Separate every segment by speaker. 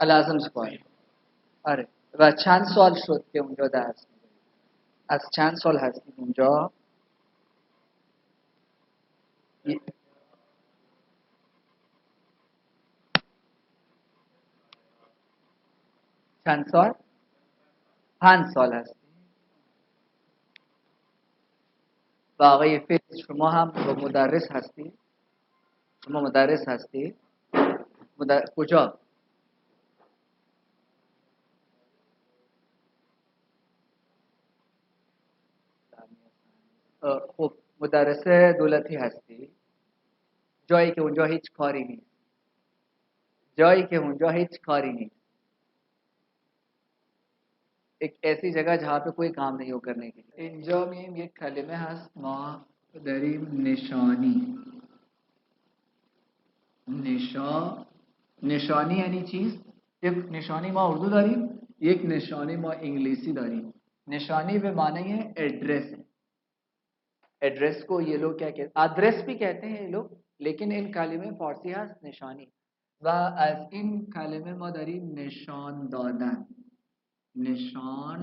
Speaker 1: لازم سوال. آره و چند سال شد که اونجا درس می‌دید؟ از چند سال هستید اونجا؟ چند سال؟ 5 سال هستید. و آقای فیض شما هم مدرس هستید؟ شما مدرس هستید؟ کجا؟ خب مدرس دولتی هستی؟ جایی که اونجا هیچ کاری نیست. جایی که اونجا هیچ کاری نیست. ایک ایسی جگہ جہاں پہ کوئی کام نہیں ہو کرنے کے لیے. اینجا میم یک کلمه هست ما داریم نشانی. نشانی یعنی چیز. یک نشانی ما اردو داریم، یک نشانی ما انگلیسی داریم. نشانی به معنی ایڈریس ہے. ایڈریس کو یہ لوگ کیا کہتے ہیں؟ آدرس بھی کہتے ہیں یہ لوگ، لیکن ان کلمه فارسی هست نشانی. و از این کلمه ما داریم نشان دادن. نشان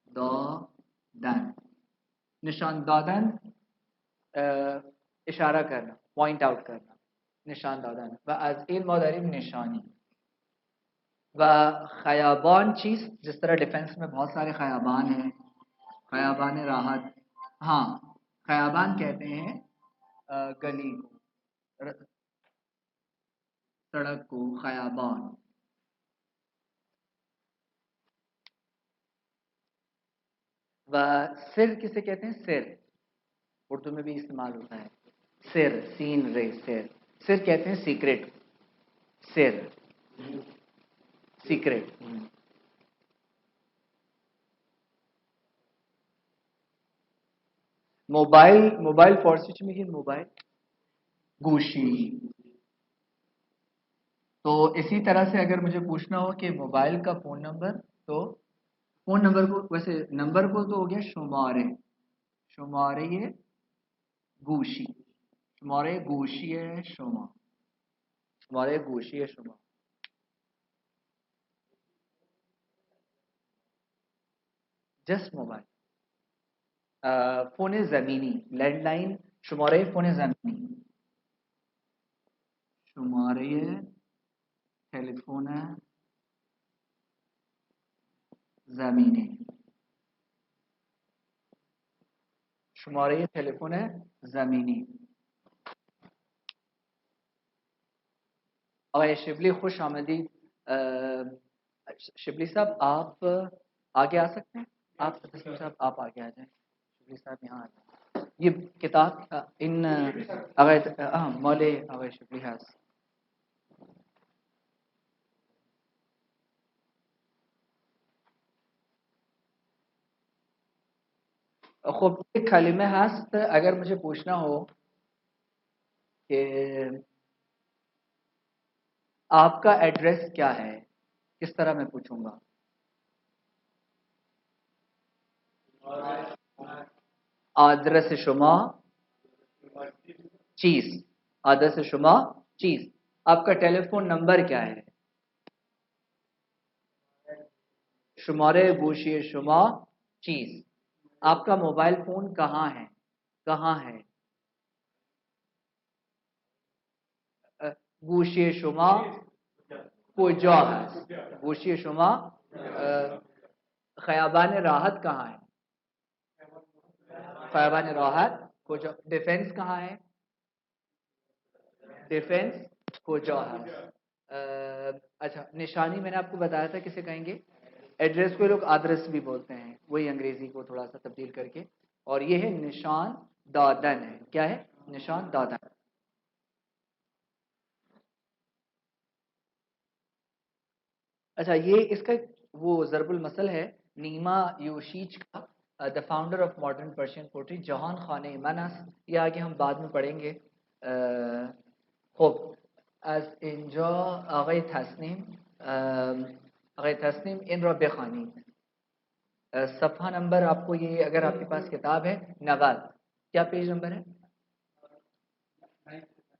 Speaker 1: دادن. نشان دادن اشاره کرنا، پوائنٹ آؤٹ کرنا، نشان دادن. و از این ما داریم نشانی. و خیابان چیز، جس طرح ڈیفنس میں بہت سارے خیابان ہیں. خیابان راحت، ہاں خیابان کہتے ہیں گلی کو، سڑک کو خیابان. و سر کسے کہتے ہیں؟ سر اردو میں بھی استعمال ہوتا ہے. سر، سین رے، سر. سر کہتے ہیں سیکرٹ. سر سیکرٹ. موبائل فارسی چ میگین موبائل گوشی. تو اسی طرح سے اگر مجھے پوچھنا ہو کہ موبائل کا فون نمبر، تو فون نمبر کو ویسے نمبر کو تو ہو گیا شمارے. شمارے گوشی. شمارے گوشی ہے شما. شمارے گوشی ہے شما. Just mobile. فون زمینی، لینڈ لائن. شمارے فون زمینی. شمارے ٹیلیفون زمینی. شماره تلفن زمینی. آقای شبلی خوش آمدید. شبلی صاحب آپ آگے آ سکتے ہیں؟ آپ تسلیم صاحب آپ آگے آ جائیں. شبلی صاحب یہاں آ جائیں. یہ کتاب ان مولے آقای شبلی هست. خب ایک کلمه هست اگر مجھے پوچھنا ہو کہ آپ کا ایڈریس کیا ہے، کس طرح میں پوچھوں گا؟ آدرس شما چیز. آدرس شما چیز. آپ کا ٹیلی فون نمبر کیا ہے؟ شماره گوشی شما چیز. آپ کا موبائل فون کہاں ہے؟ کہاں ہے؟ گوشی شما کجا ہے؟ گوشی شما خیابان راحت کہاں ہے؟ خیابان راحت کجا؟ ڈیفنس کہاں ہے؟ ڈیفنس کجا ہے؟ اچھا نشانی میں نے آپ کو بتایا تھا کسے کہیں گے؟ ایڈریس کو لوگ آدرس بھی بولتے ہیں، وہی انگریزی کو تھوڑا سا تبدیل کر کے. اور یہ ہے نشان دادن ہے. کیا ہے؟ نشان دادن. اچھا یہ اس کا وہ ضرب المثل ہے نیما یوشیچ کا، the founder of modern Persian poetry, جہان خانه من است. یہ آگے ہم بعد میں پڑھیں گے. خب از اینجا آقای تسنیم این را بخوانید. صفحہ نمبر آپ کو یہ اگر آپ کے پاس کتاب ہے 90. کیا پیج نمبر ہے؟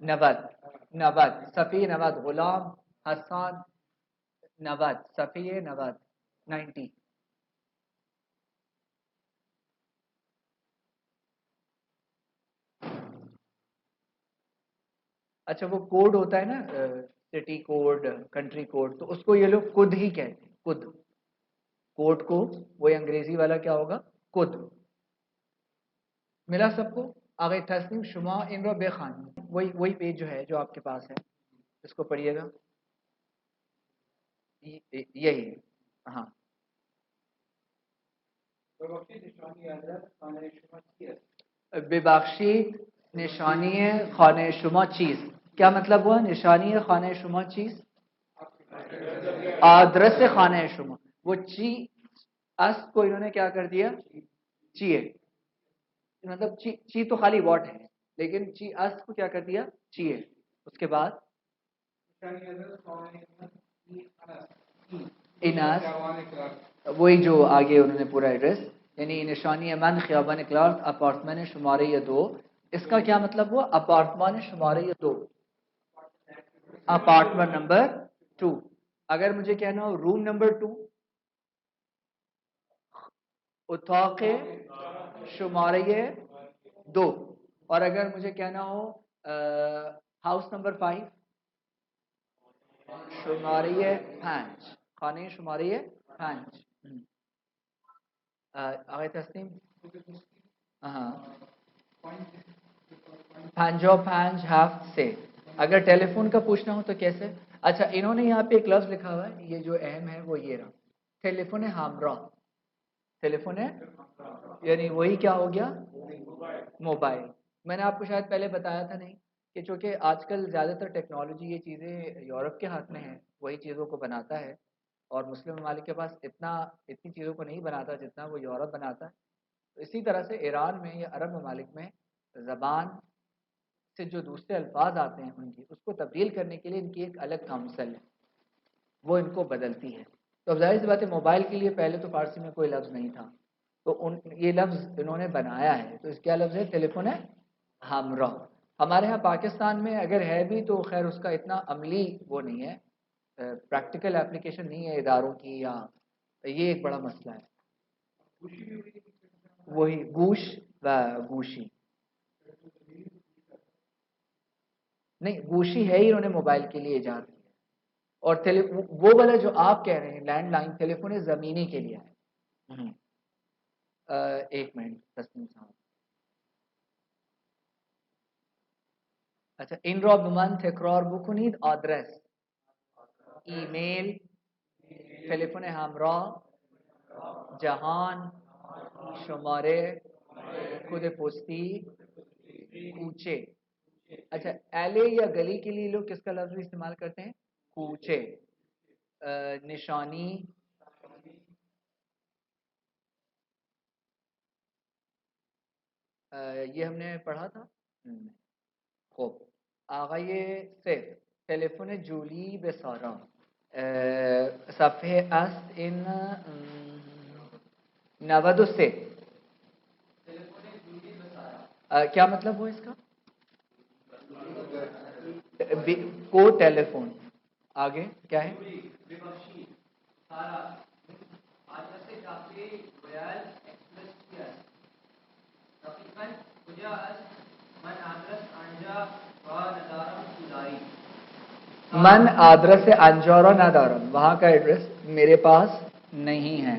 Speaker 1: 90. 90 صفحہ 90. غلام حسان 90 صفحے 90. اچھا وہ کوڈ ہوتا ہے نا سٹی کوڈ کنٹری کوڈ تو اس کو یہ لوگ کد ہی کہتے ہیں کد کوڈ کو وہی انگریزی والا کیا ہوگا کد ملا سب کو آگے تصنیم شما ان بے خان وہی پیج جو ہے جو آپ کے پاس ہے اس کو پڑھیے گا یہی ہاں بے بخشید نشانی خانه شما چیز کیا مطلب ہوا نشانی خانه شما چیز آدرس خانه شما وہ چی اس کو انہوں نے کیا کر دیا چیے مطلب چی تو خالی واٹ ہے لیکن چی اس کو کیا کر دیا چیے اس کے بعد اناس وہی جو آگے انہوں نے پورا ایڈریس یعنی نشانی من خیابان کلارک اپارٹمنٹ شمارے یا 2 اس کا کیا مطلب ہوا اپارٹمنٹ شمارے یا 2 اپارٹمنٹ نمبر 2 اگر مجھے کہنا ہو روم نمبر 2 اتاق شمارے 2 اور اگر مجھے کہنا ہو ہاؤس نمبر 5 شمارے 5 خانے شمارے 5 آگے تسلیم ہاں 5 سے اگر ٹیلی فون کا پوچھنا ہو تو کیسے اچھا انہوں نے یہاں پہ ایک لفظ لکھا ہوا ہے یہ جو اہم ہے وہ یہ رہا ٹیلی فون ہمراہ ٹیلی فون ہے یعنی وہی کیا ہو گیا موبائل میں نے آپ کو شاید پہلے بتایا تھا نہیں کہ چونکہ آج کل زیادہ تر ٹیکنالوجی یہ چیزیں یورپ کے ہاتھ میں ہیں وہی چیزوں کو بناتا ہے اور مسلم ممالک کے پاس اتنی چیزوں کو نہیں بناتا جتنا وہ یورپ بناتا ہے اسی طرح سے ایران میں یا عرب ممالک میں زبان سے جو دوسرے الفاظ آتے ہیں ان کی اس کو تبدیل کرنے کے لیے ان کی ایک الگ کاؤنسل ہے وہ ان کو بدلتی ہے تو اب ظاہر سی بات ہے موبائل کے لیے پہلے تو فارسی میں کوئی لفظ نہیں تھا تو یہ لفظ انہوں نے بنایا ہے تو اس کیا لفظ ہے ٹیلی فون ہے ہمراہ ہمارے ہاں پاکستان میں اگر ہے بھی تو خیر اس کا اتنا عملی وہ نہیں ہے پریکٹیکل اپلیکیشن نہیں ہے اداروں کی یا یہ ایک بڑا مسئلہ ہے وہی گوش و گوشی نہیں گوشی ہے ہی انہوں نے موبائل کے لیے ایجاد کیا اور وہ والا جو آپ کہہ رہے ہیں لینڈ لائن ٹیلی فون زمینی کے لیے ہے ایک منٹ تسلیم صاحب اچھا این را به من تکرار بکنید آدرس ایمیل تلفن همراه جهان شماره کد پستی کوچے اچھا ایلے یا گلی کے لیے لوگ کس کا لفظ استعمال کرتے ہیں کوچے نشانی یہ ہم نے پڑھا تھا خوب آقای سیف تلفن جولی به سارا صفحه است این 93 کیا مطلب ہوا اس کا کو ٹیلی فون آگے کیا ہے من آدرس انجارا ندارم وہاں کا ایڈریس میرے پاس نہیں ہے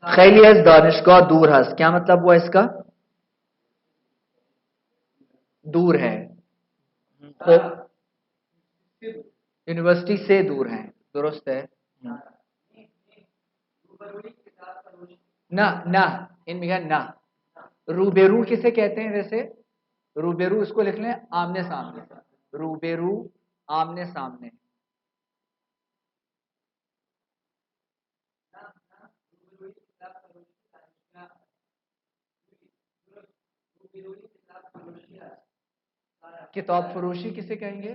Speaker 1: خیلی از دانشگاہ دور هست کیا مطلب ہوا اس کا دور ہے یونیورسٹی سے دور ہیں درست ہے نہ ان میں نہ روبرو کسے کہتے ہیں ویسے روبرو اس کو لکھ لیں آمنے سامنے روبرو آمنے سامنے کتاب فروشی کسے کہیں گے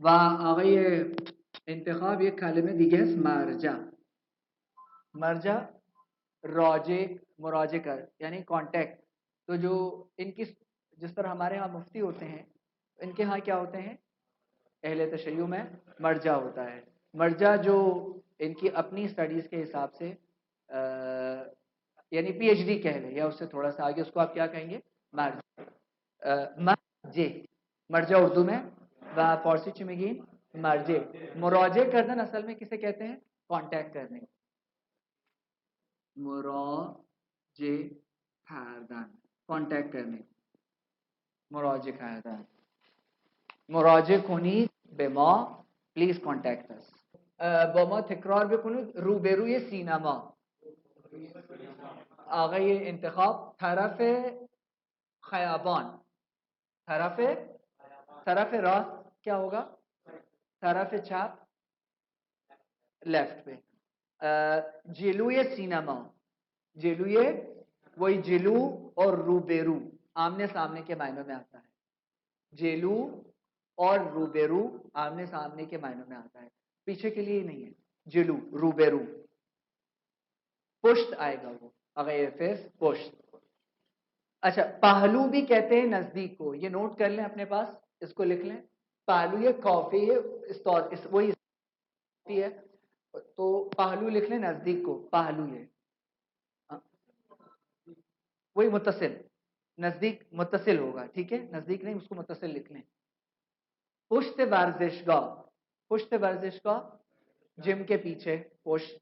Speaker 1: وآقای انتخاب یک کلمه دیگه است، مرجع. مرجع راجع، مراجع کر یعنی کانٹیکٹ. تو جو ان کی جس طرح ہمارے ہاں مفتی ہوتے ہیں، ان کے ہاں کیا ہوتے ہیں، اہل تشیع میں مرجع ہوتا ہے. مرجع جو ان کی اپنی سٹڈیز کے حساب سے یعنی پی ایچ ڈی کہہ لیں یا اس سے تھوڑا سا آگے، اس کو آپ کیا کہیں گے، مرجع. مرجع، مرجع اردو میں و فارسی چی میگین مرجع. مراجع کردن اصل میں کسے کہتے ہیں، کانٹیکٹ کرنے. مراجع کردن، کانٹیکٹ کرنے، مراجع کردن. مراجع کنید به ما، پلیز کانتکت اس. با ما تکرار بکنید، روبروی سینما. آقای انتخاب طرف خیابان، طرف راست کیا ہوگا، طرف چپ لیفٹ پہ. جلوی سینما، جلوی وہی جلو اور روبرو آمنے سامنے کے معنوں میں آتا ہے. جلو اور روبرو آمنے سامنے کے معنوں میں آتا ہے، پیچھے کے لیے نہیں ہے. جلو روبرو، پشت آئے گا وہ، اگر فیس پشت. اچھا پہلو بھی کہتے ہیں نزدیک کو، یہ نوٹ کر لیں اپنے پاس، اس کو لکھ لیں. پہلو یہ کافی ہے، وہی ہے، تو پہلو لکھ لیں نزدیک کو، پہلو یہ وہی متصل، نزدیک متصل ہوگا، ٹھیک ہے، نزدیک نہیں، اس کو متصل لکھ لیں. پشت ورزشگاہ، پشت ورزشگاہ جم کے پیچھے پشت.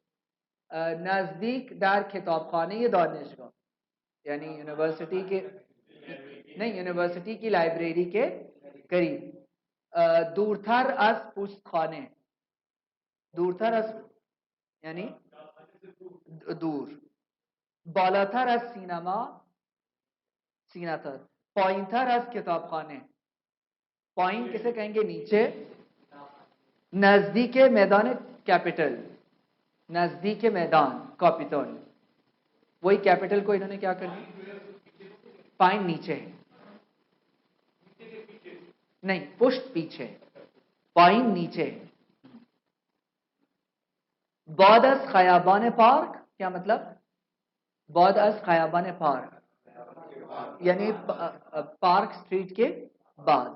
Speaker 1: نزدیک در کتاب خانه یہ دانشگاہ یعنی یونیورسٹی کے نہیں، یونیورسٹی کی لائبریری کے قریب. دورتر از پوست خانه، دورتر از یعنی دور. بالاتر از سینما، سیناتر. پایینتر از کتاب خانه، پوائنٹ کسے کہیں گے، نیچے. نزدیک میدان کیپٹل، نزدیک میدان کیپٹل، وہی کیپٹل کو انہوں نے کیا کر دیا، پوائنٹ نیچے نہیں، پشت پیچھے، پوائنٹ نیچے. بعد از خیابان پارک کیا مطلب، بعد از خیابان پارک یعنی پارک اسٹریٹ کے بعد.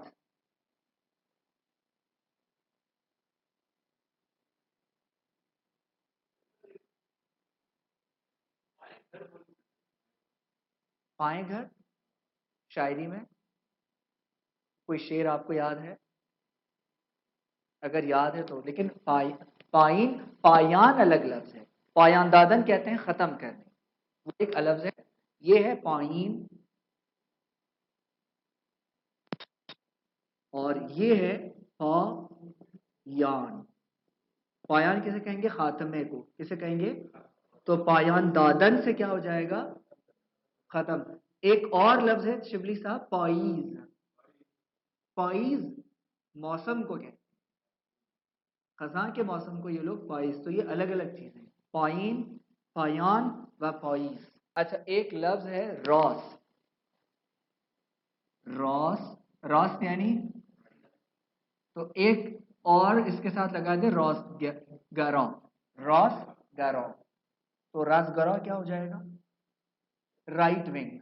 Speaker 1: پائیں گھر شاعری میں کوئی شعر آپ کو یاد ہے؟ اگر یاد ہے تو، لیکن پائن پایان الگ لفظ ہے. پایان دادن کہتے ہیں ختم کرنے، وہ ایک لفظ ہے. یہ ہے پائن اور یہ ہے پایان. پایان کسے کہیں گے، خاتمے کو کسے کہیں گے. تو پایان دادن سے کیا ہو جائے گا، ختم. ایک اور لفظ ہے شبلی صاحب، پائیز. پائیز موسم کو کہتے ہیں، خزاں کے موسم کو یہ لوگ پائیز. تو یہ الگ الگ چیزیں، پائین، پایان و پائیز. اچھا ایک لفظ ہے روس. روس، روس یعنی، تو ایک اور اس کے ساتھ لگا دے روس گرو، روس گرو. تو راسگرا کیا ہو جائے گا؟ Right wing.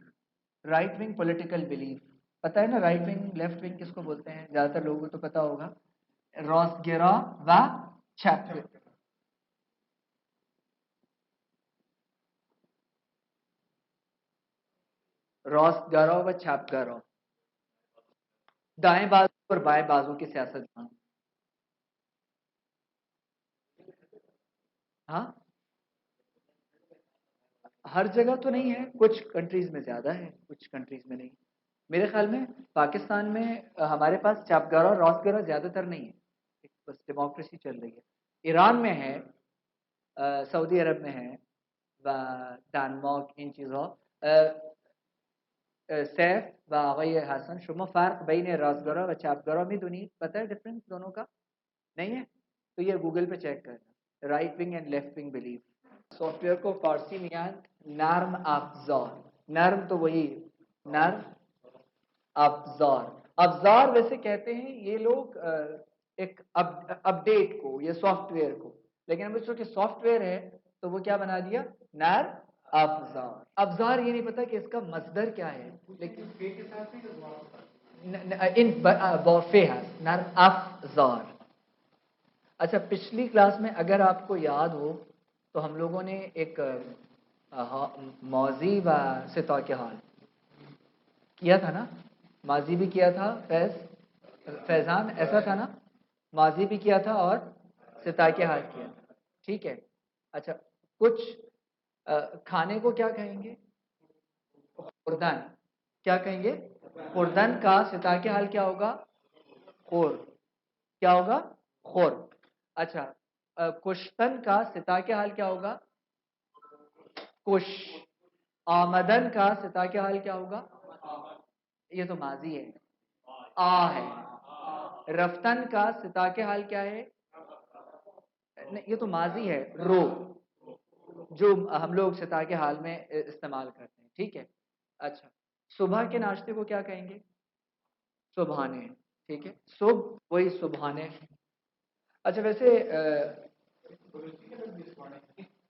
Speaker 1: Right wing political belief. پتہ ہے نا رائٹ ونگ لیفٹ ونگ کس کو بولتے ہیں؟ زیادہ تر لوگوں کو تو پتا ہوگا. راسگرا و چپ. راسگرا و چپگرا. دائیں بازو اور بائیں بازو کی سیاست. ہاں ہر جگہ تو نہیں ہے, کچھ کنٹریز میں زیادہ ہے, کچھ کنٹریز میں نہیں. میرے خیال میں پاکستان میں ہمارے پاس چاپگرا اور راسگرا زیادہ تر نہیں ہے, بس ڈیموکریسی چل رہی ہے. ایران میں ہے, سعودی عرب میں ہے, ڈانمارک, ان چیزوں. سیف و آقای حسن شما فرق بین راسگرا و چاپگرا میدونید؟ پتہ ہے ڈفرنس دونوں کا؟ نہیں ہے تو یہ گوگل پہ چیک کرنا, right wing and left wing belief. Soft where کو فارسی میں نرم افزار. نرم تو وہی نرم افزار. افزار ویسے کہتے ہیں یہ لوگ ایک اپڈیٹ کو یا سافٹ ویئر کو, لیکن اب چونکہ سافٹ ویئر ہے تو وہ کیا بنا دیا؟ نرم افزار. افزار یہ نہیں پتا کہ اس کا مصدر کیا ہے, لیکن ان بورفے ہے نرم افزار. اچھا پچھلی کلاس میں اگر آپ کو یاد ہو تو ہم لوگوں نے ایک ماضی و ستا کے حال کیا تھا نا. ماضی بھی کیا تھا فیضان, ایسا تھا نا, ماضی بھی کیا تھا اور ستا کے حال کیا تھا. ٹھیک ہے. اچھا کچھ کھانے کو کیا کہیں گے؟ خوردن. کیا کہیں گے؟ خوردن کا ستا کے حال کیا ہوگا؟ خور. کیا ہوگا؟ خور. اچھا کشتن کا ستا کے حال کیا ہوگا؟ کش. آمدن کا ستا کے حال کیا ہوگا؟ یہ تو ماضی ہے, آ ہے. رفتن کا ستا کے حال کیا ہے؟ نہیں یہ تو ماضی ہے, رو, جو ہم لوگ ستا کے حال میں استعمال کرتے ہیں. ٹھیک ہے. اچھا صبح کے ناشتے کو کیا کہیں گے؟ صبحانے. ٹھیک ہے, صبح وہی صبحانے. اچھا ویسے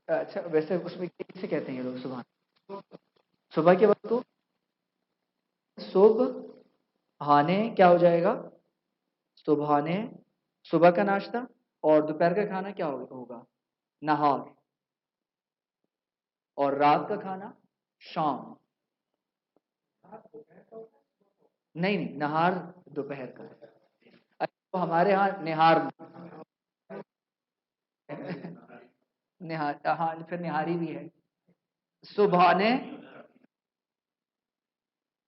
Speaker 1: اچھا ویسے اس میں کیسے کہتے ہیں یہ لوگ صبح؟ صبح کے وقت کو صبح ہانے کیا ہو جائے گا؟ صبحانے. صبح کا ناشتہ. اور دوپہر کا کھانا کیا ہوگا؟ نہار. اور رات کا کھانا شام. نہیں نہیں نہار دوپہر کا. تو ہمارے ہاں نہار نہار, ہاں پھر نہاری بھی ہے. صبحانه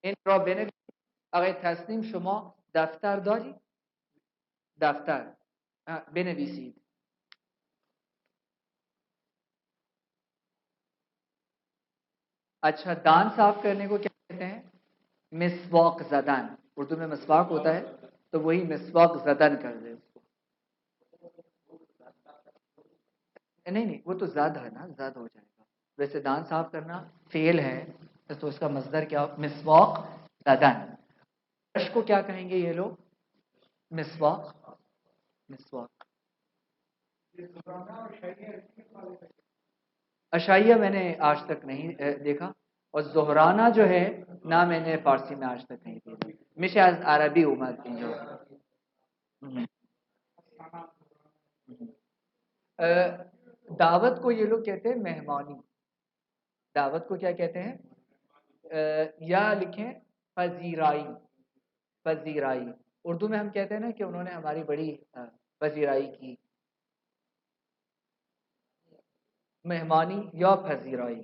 Speaker 1: این را بنویسید. آقای تسنیم شما دفتر داری؟ دفتر بنویسید. اچھا دان صاف کرنے کو کیا کہتے ہیں؟ مسواک زدن. اردو میں مسواک ہوتا ہے تو وہی مسواک زدن کر دے اس کو. نہیں نہیں وہ تو زد ہے نا, زد ہو جائے گا. ویسے دان صاف کرنا فعل ہے تو اس کا مصدر کیا؟ مسواک زدن. برش کو کیا کہیں گے یہ لوگ؟ مسواک. مسواک. اشائیہ میں نے آج تک نہیں دیکھا, اور زہرانہ جو ہے نہ میں نے فارسی میں آج تک نہیں دیکھا. مش از عربی اومد اینجا. دعوت کو یہ لوگ کہتے ہیں مہمانی. دعوت کو کیا کہتے ہیں؟ یا لکھیں پذیرائی. پذیرائی. اردو میں ہم کہتے ہیں نا کہ انہوں نے ہماری بڑی پذیرائی کی. مہمانی یا پذیرائی.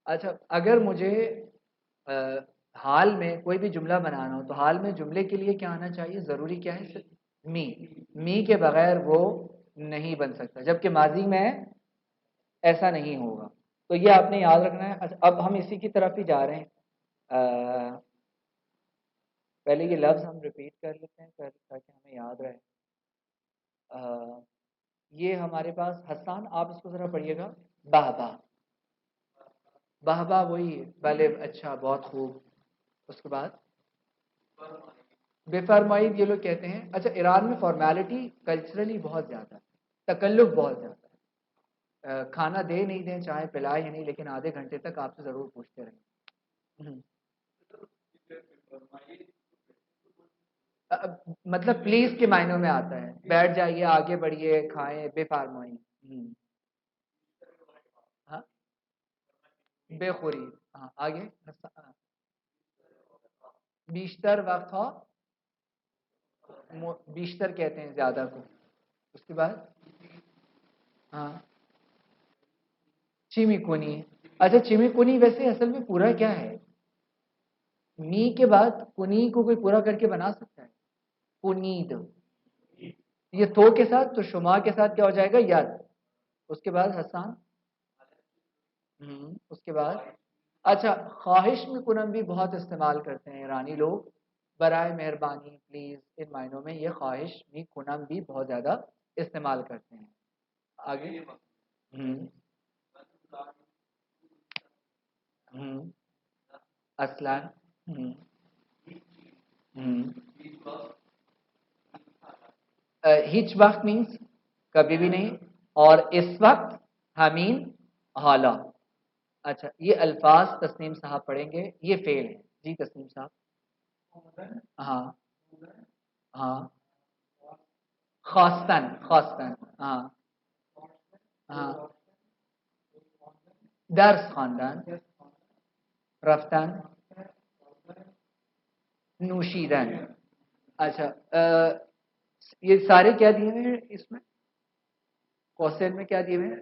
Speaker 1: اچھا اگر مجھے حال میں کوئی بھی جملہ بنانا ہو تو حال میں جملے کے لیے کیا آنا چاہیے؟ ضروری کیا ہے؟ می. می کے بغیر وہ نہیں بن سکتا, جبکہ ماضی میں ایسا نہیں ہوگا. تو یہ آپ نے یاد رکھنا ہے. اچھا اب ہم اسی کی طرف ہی جا رہے ہیں. پہلے یہ لفظ ہم ریپیٹ کر لیتے ہیں تاکہ ہمیں یاد رہے. یہ ہمارے پاس حسان, آپ اس کو ذرا پڑھیے گا. بہبا. بہبا وہی بلے, اچھا بہت خوب. اس کے بعد بے فرمائی یہ لوگ کہتے ہیں. اچھا ایران میں فارمیلٹی کلچرلی بہت زیادہ ہے, تکلف بہت زیادہ ہے. کھانا دے نہیں دیں, چائے پلائے یا نہیں, لیکن آدھے گھنٹے تک آپ سے ضرور پوچھتے رہیں. مطلب پلیز کے معنوں میں آتا ہے, بیٹھ جائیے, آگے بڑھیے, کھائیں, بے فرمائی. ہاں بے خوری. ہاں آگے. بیشتر وقت ہو, بیشتر کہتے ہیں زیادہ کو. اس کے بعد ہاں چیمی کونی. اچھا چیمی کونی ویسے اصل میں پورا کیا ہے؟ می کے بعد کنی کو کوئی پورا کر کے بنا سکتا ہے؟ کنید. یہ تو کے ساتھ, تو شما کے ساتھ کیا ہو جائے گا؟ ید. اس کے بعد حسان. اس کے بعد اچھا خواہش میں کنم بھی بہت استعمال کرتے ہیں ایرانی لوگ. برائے مہربانی, پلیز, ان معنوں میں یہ خواہش میں کنم بھی بہت زیادہ استعمال کرتے ہیں. آگے. اصلا. ہچ وقت مینس کبھی بھی نہیں, اور اس وقت ہمین حالا. اچھا یہ الفاظ تسنیم صاحب پڑھیں گے, یہ فعل ہے جی تسنیم صاحب. ہاں ہاں خواستن, خواستن. ہاں ہاں درس خواندن, رفتن, نوشیدن. اچھا یہ سارے کیا دیے ہوئے ہیں اس میں؟ کوسل میں کیا دیے ہوئے ہیں؟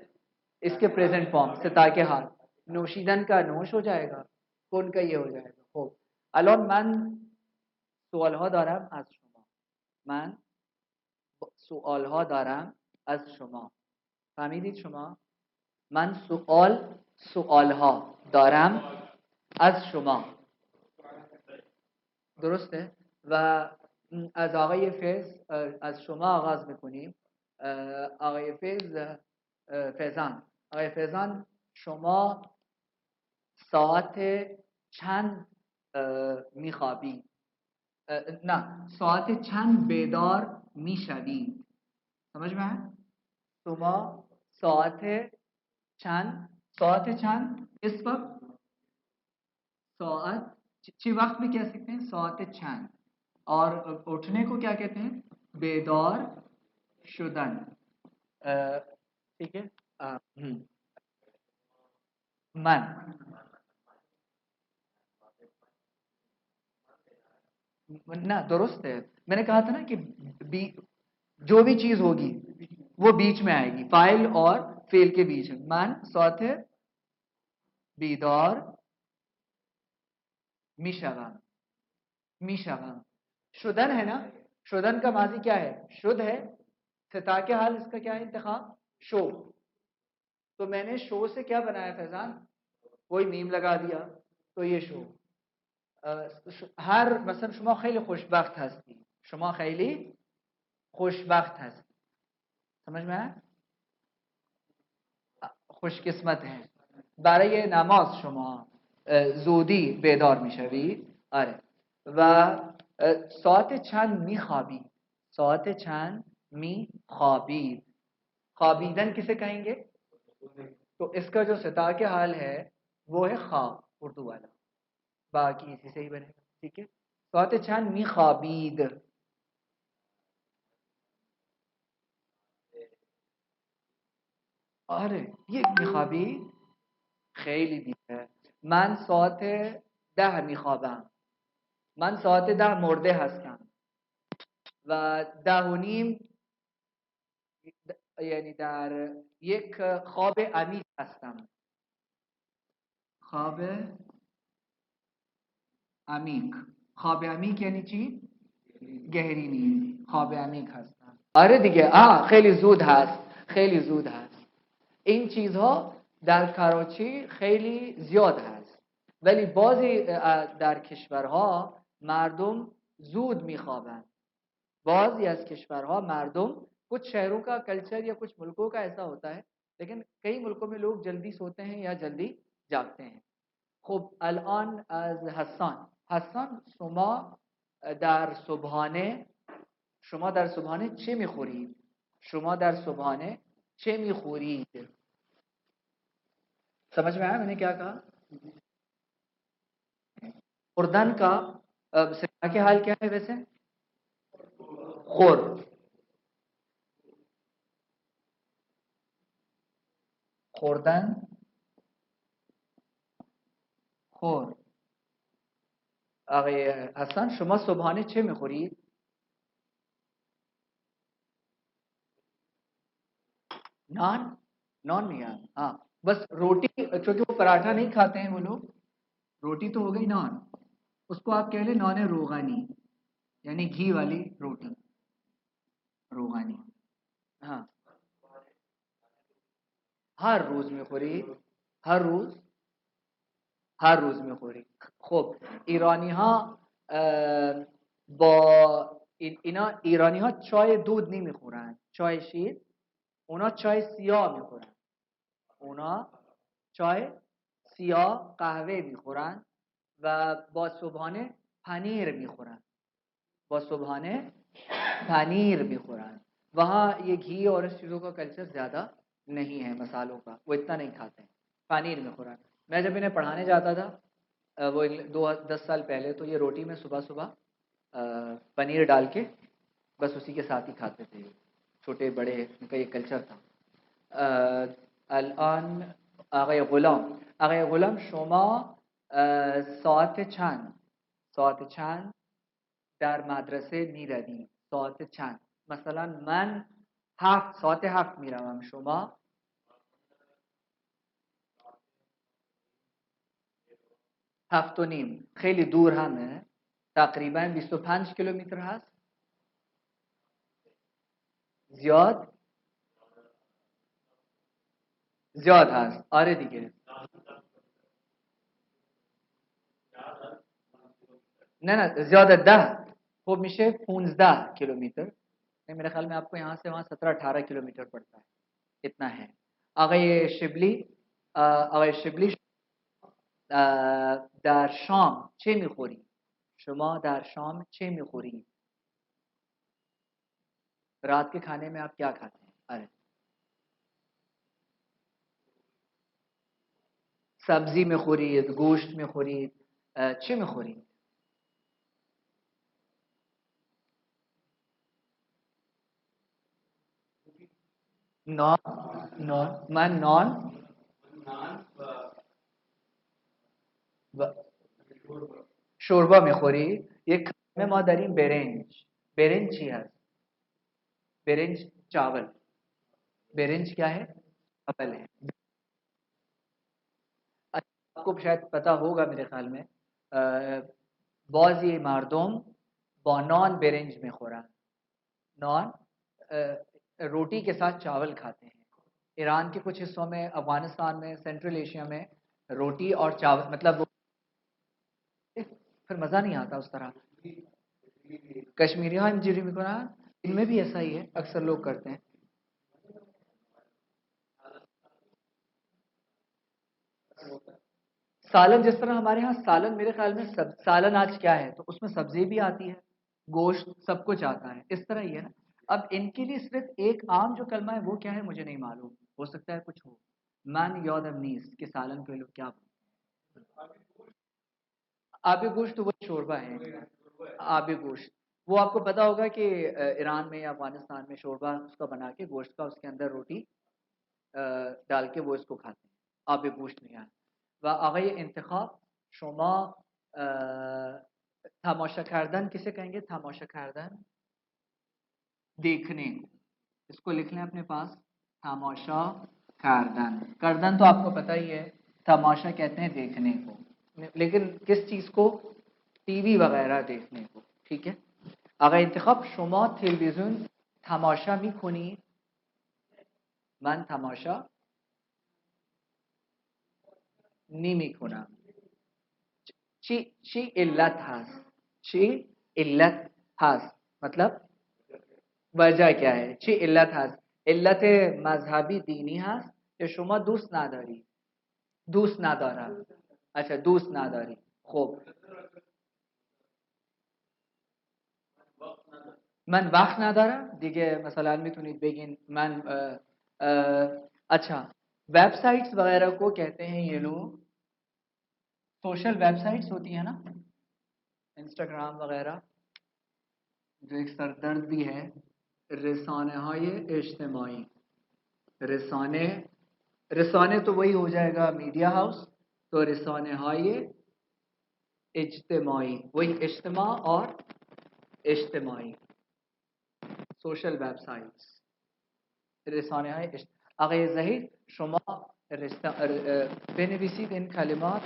Speaker 1: اس کے پریزنٹ فارم ستا کے حال. نوشیدن کا نوش ہو جائے گا, کون کا یہ ہو جائے گا خوب. الان من سوالها دارم از شما. من سوالها دارم از شما. فهمیدید شما؟ من سوالها دارم از شما. درسته؟ و از آقای فیض از شما آغاز میکنیم. آقای فیضان. آقای فیضان شما ساعت چند میخوابی؟ نه ساعت چند بیدار میشوید؟ سمجھ میں ہے؟ شما ساعت چند اس وقت ساعت چی وقت بھی کہہ سکتے ہیں ساعت چند, اور اٹھنے کو کیا کہتے ہیں؟ بیدار شدن. ٹھیک ہے. من نہ درست ہے, میں نے کہا تھا نا کہ جو بھی چیز ہوگی وہ بیچ میں آئے گی, فاعل اور فعل کے بیچ میں. من ساعت بیدار میشوم. میشوم شدن ہے نا, شدن کا ماضی کیا ہے؟ شد ہے. ستا کے حال اس کا کیا ہے انتخاب؟ شو. تو میں نے شو سے کیا بنایا فیضان؟ کوئی میم لگا دیا تو یہ شو. هر مثلا شما خیلی خوشبخت هستی, شما خیلی خوشبخت هستی. سمجھ میں آیا؟ خوش قسمت ہے. برای نماز شما زودی بیدار میشوید. آره. و ساعت چند میخوابی؟ ساعت چند میخوابید. خوابیدن کسے کہیں گے؟ تو اس کا جو ستا کے حال ہے وہ ہے خواب اردو والا, باقی اسی سے ہی بنے گا. ٹھیک ہے. ساعت چند میخوابید. آره یک میخوابید خیلی دیره. من ساعت 10 میخوابم. من ساعت 10 مرده هستم و 10:30 یعنی در یک خواب عمیق هستم. خواب عمیق. خواب عمیق یعنی چی؟ گهری نیست. خواب عمیق هستم. آره دیگه. خیلی زود هست, خیلی زود هست. این چیزها در کراچی خیلی زیاد هست, ولی بعضی در کشورها مردم زود میخوابند. بعضی از کشورها مردم, کچھ شہروں کا کلچر یا کچھ ملکوں کا ایسا ہوتا ہے, لیکن کئی ملکوں میں لوگ جلدی سوتے ہیں یا جلدی جاگتے ہیں. خب الان از حسان. حسان شما در صبحانه شما در صبحانه چه میخورید؟ شما در صبحانه چه میخورید؟ سمجھ میں آیا میں نے کیا کہا؟ خوردن کا صفت کے حال کیا ہے ویسے؟ خور. خوردن خور. آقای حسن شما صبحانه چه میخورید؟ نان. نان نہیں ہے ہاں بس روٹی چونکہ وہ پراٹھا نہیں کھاتے ہیں وہ لوگ روٹی تو ہو گئی نان اس کو آپ کہہ لیں نان روغانی یعنی گھی والی روٹی روغانی ہاں هر روز میخورید هر روز هر روز میخورید خب ایرانی ها با اینا ایرانی ها چای دود نمیخورن چای شیر اونا چای سیاه میخورن اونا چای سیاه قهوه میخورن و با صبحانه پنیر میخورن با صبحانه پنیر میخورن وہاں یہ گھی اور اس چیزوں کا کلچر زیادہ نہیں ہے مسالوں کا وہ اتنا نہیں کھاتے ہیں پنیر میخورن میں جب انہیں پڑھانے جاتا تھا وہ 10 سال پہلے تو یہ روٹی میں صبح صبح پنیر ڈال کے بس اسی کے ساتھ ہی کھاتے تھے چھوٹے بڑے ان کا یہ کلچر تھا الان آقای غلام شما ساعت چند در مدرسه میروید ساعت چند مثلا من ساعت 7 میروم شما هفت و نیم خیلی دور همه تقریبا 25 کیلومتر هست زیاد هست آره دیگه نه زیاد 10 خب میشه 15 کیلومتر میرے خیال میں آپ کو یہاں سے وہاں 17-18 کیلومتر پڑتا ہے اتنا ہے آقای شبلی در شام چه میخوری؟ شما در شام چه میخوری؟ رات کے کھانے میں آپ کیا کھاتے ہیں؟ ارے سبزی میخورید گوشت میخورید چه میخورید؟ من نان شوربا میخوری یک کلمه ما داریم برنج چی هست برنج چاول برنج کیا ہے چاول ہے آپ کو شاید پتا ہوگا میرے خیال میں بعضی مردم با نان برنج میخورن نان روٹی کے ساتھ چاول کھاتے ہیں ایران کے کچھ حصوں میں افغانستان میں سینٹرل ایشیا میں روٹی اور چاول مطلب پھر مزہ نہیں آتا اس طرح کشمیری ہاں انجیری میں قرآن ان میں بھی ایسا ہی ہے اکثر لوگ کرتے ہیں سالن جس طرح ہمارے ہاں سالن میرے خیال میں سالن آج کیا ہے تو اس میں سبزی بھی آتی ہے گوشت سب کچھ آتا ہے اس طرح ہی ہے نا اب ان کے لیے صرف ایک عام جو کلمہ ہے وہ کیا ہے مجھے نہیں معلوم ہو سکتا ہے کچھ ہو من یادم نیست کہ سالن کے لوگ کیا آبی گوشت وہ شوربہ ہے آبی گوشت وہ آپ کو پتا ہوگا کہ ایران میں یا افغانستان میں شوربہ اس کا بنا کے گوشت کا اس کے اندر روٹی ڈال کے وہ اس کو کھاتے ہیں آبی گوشت نہیں آتا و آقای انتخاب شما تماشا کردن کسے کہیں گے تماشا کردن دیکھنے کو اس کو لکھ لیں اپنے پاس تماشا کردن تو آپ کو پتہ ہی ہے تماشا کہتے ہیں دیکھنے کو لیکن کس چیز کو ٹی وی وغیرہ دیکھنے کو ٹھیک ہے آقای انتخاب شما تلویزیون تماشا میکنی من تماشا نمیکنم چی علت هست چی علت هست مطلب وجہ کیا ہے چی علت هست علت مذهبی دینی هست یا شما دوست نداری دوست ندارم اچھا دوست نداری خب من وقت ندارم دیگه مثلا میتونید بگین من اچھا ویب سائٹس وغیرہ کو کہتے ہیں یہ لوگ سوشل ویب سائٹس ہوتی ہیں نا انسٹاگرام وغیرہ جو ایک سردرد بھی ہے رسانہ های اجتماعی رسانے تو وہی ہو جائے گا میڈیا ہاؤس تو رسانہ های اجتماعی وہی اجتماع اور اجتماعی سوشل ویب سایتس رسانه های آقای زهیر شما بنویسید این کلمات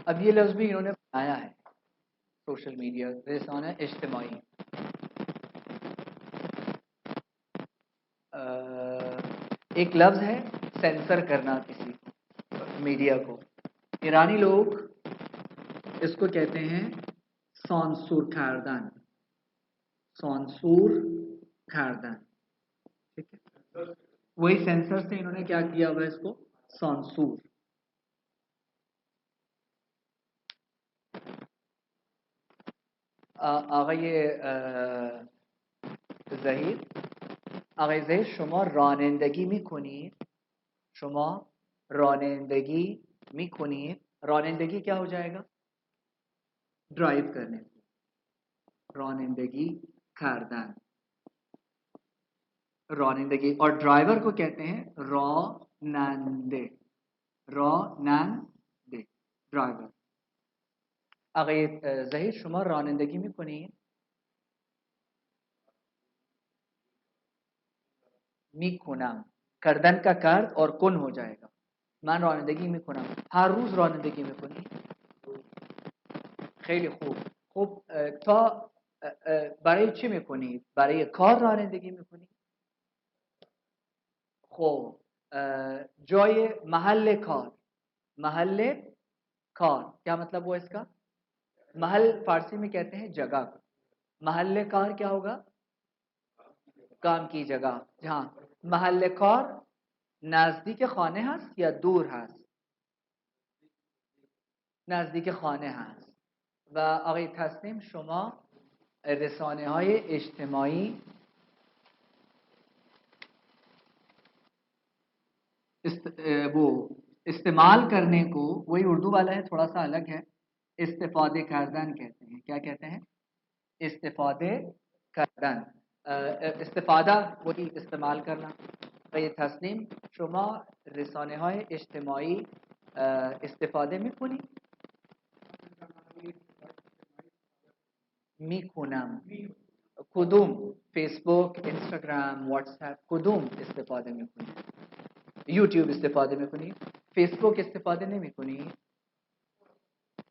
Speaker 1: اب یہ لفظ بھی انہوں نے بنایا ہے سوشل میڈیا رسانہ اجتماعی ایک لفظ ہے سینسر کرنا کسی میڈیا کو ایرانی لوگ اس کو کہتے ہیں سانسور کردن سانسور کردن ٹھیک ہے وہی سینسر سے انہوں نے کیا کیا ہوا اس کو سانسور آقای زهیر شما رانندگی میکنید شما رانندگی میکنید رانندگی کیا ہو جائے گا ڈرائیو کرنے رانندگی کردن رانندگی اور ڈرائیور کو کہتے ہیں راننده راننده ڈرائیور آقای زهیر شما رانندگی میکنید میکنم کردن کا کرد اور کن ہو جائے گا من رانندگی میکنم هر روز رانندگی میکنی خیلی خوب تا برای چی میکنید برای کار رانندگی میکنید خب جای محل کار کیا مطلب ہوا اس کا محل فارسی میں کہتے ہیں جگہ محل کار کیا ہوگا کام کی جگہ جہاں محل کار نزدیک خانه هست یا دور هست نزدیک خانه هست و آقای تسنیم شما رسانه های اجتماعی وہ استعمال کرنے کو وہی اردو والا ہے تھوڑا سا الگ ہے استفاده کردن کہتے ہیں کیا کہتے ہیں استفاده کردن استفاده وہی استعمال کرنا آقای تسنیم شما رسانه های اجتماعی استفاده میکنی میکنم کدوم فیسبوک اینستاگرام واتس اپ کدوم استفاده میکنی یوتیوب استفاده میکنی فیسبوک استفاده نمیکنی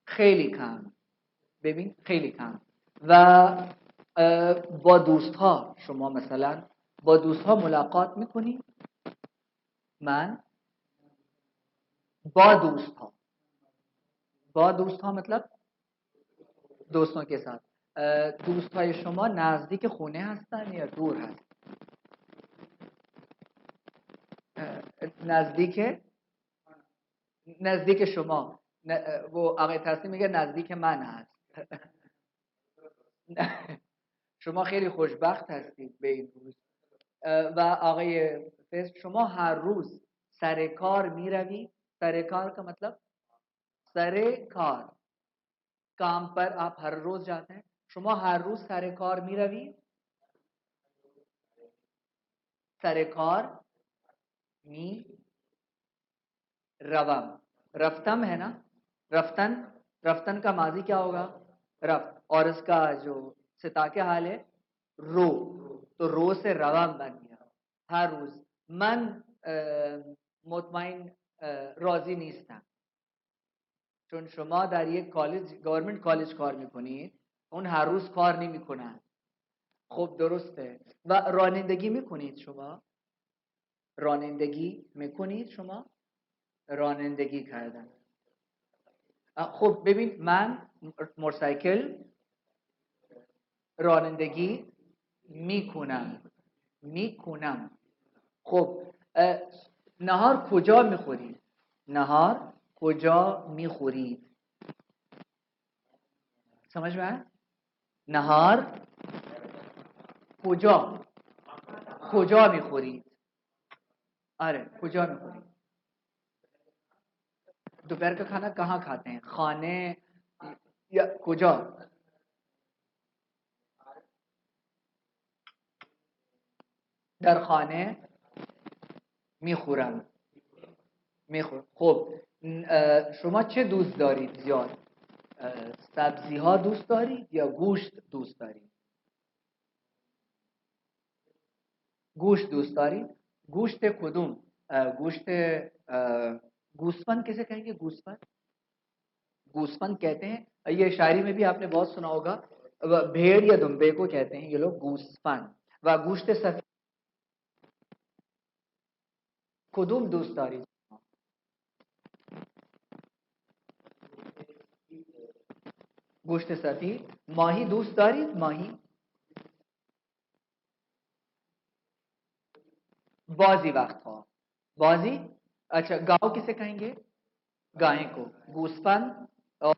Speaker 1: خیلی کم ببین خیلی کم و با دوستها شما مثلا با دوستها ملاقات میکنی من با دوستها مطلب دوستوں کے ساتھ دوستهای شما نزدیک خونه هستن یا دور هست نزدیک شما وہ آقای تسنیم میگه نزدیک من هست شما خیلی خوشبخت هستید به این روز و آقای فیض شما هر روز سر کار میروی سر کار کا مطلب سر کار کام پر آپ ہر روز جاتے ہیں شما هر روز سر کار میروی سر کار می روم رفتم ہے نا رفتن کا ماضی کیا ہوگا رفت اور اس کا جو ستا کے حال ہے رو تو رو سے روم بن گیا هر روز من مطمئن راضی نیستم چون شما در یک کالج گورنمنت کالج کار میکنید اون هر روز کار نمیکنن خب درسته و رانندگی میکنید شما رانندگی میکنید شما رانندگی کردن خب ببین من موتورسایکل رانندگی میکنم خب نهار کجا میخورید؟ نهار کجا میخورید؟ سمجھ میں آیا؟ نهار کجا میخورید؟ آره کجا میخورید؟ دوپہر کا کھانا کہاں کھاتے ہیں؟ خانے یا کجا؟ در خانه میخورم. خب شما چه دوست دارید زیاد؟ سبزی ها دوست دارید یا گوشت دوست دارید؟ گوشت دوست دارید؟ گوشت کدوم؟ گوشت گوسفند کیسے کہیں گے؟ گوسفند گوسفند کہتے ہیں. یہ شاعری میں بھی آپ نے بہت سنا ہوگا. بھیڑ یا دمبے کو کہتے ہیں یہ لوگ گوسفند. و گوشت سفید کدوم دوست دارید؟ گوشت سفید. ماهی دوست دارید؟ ماهی بعضی وقتها. بعضی اچھا گاؤ کسے کہیں گے؟ گائے کو. گوسفند اور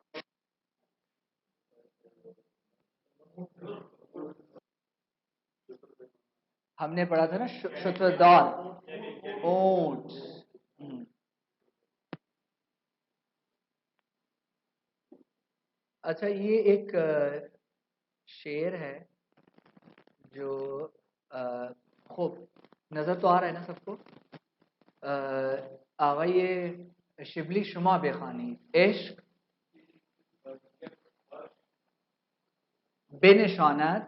Speaker 1: ہم نے پڑھا تھا نا شتردار اونٹ. اچھا یہ ایک شعر ہے جو خوب نظر تو آ رہا ہے نا سب کو. آقای شبلی شما بخوانید. عشق بنشاند.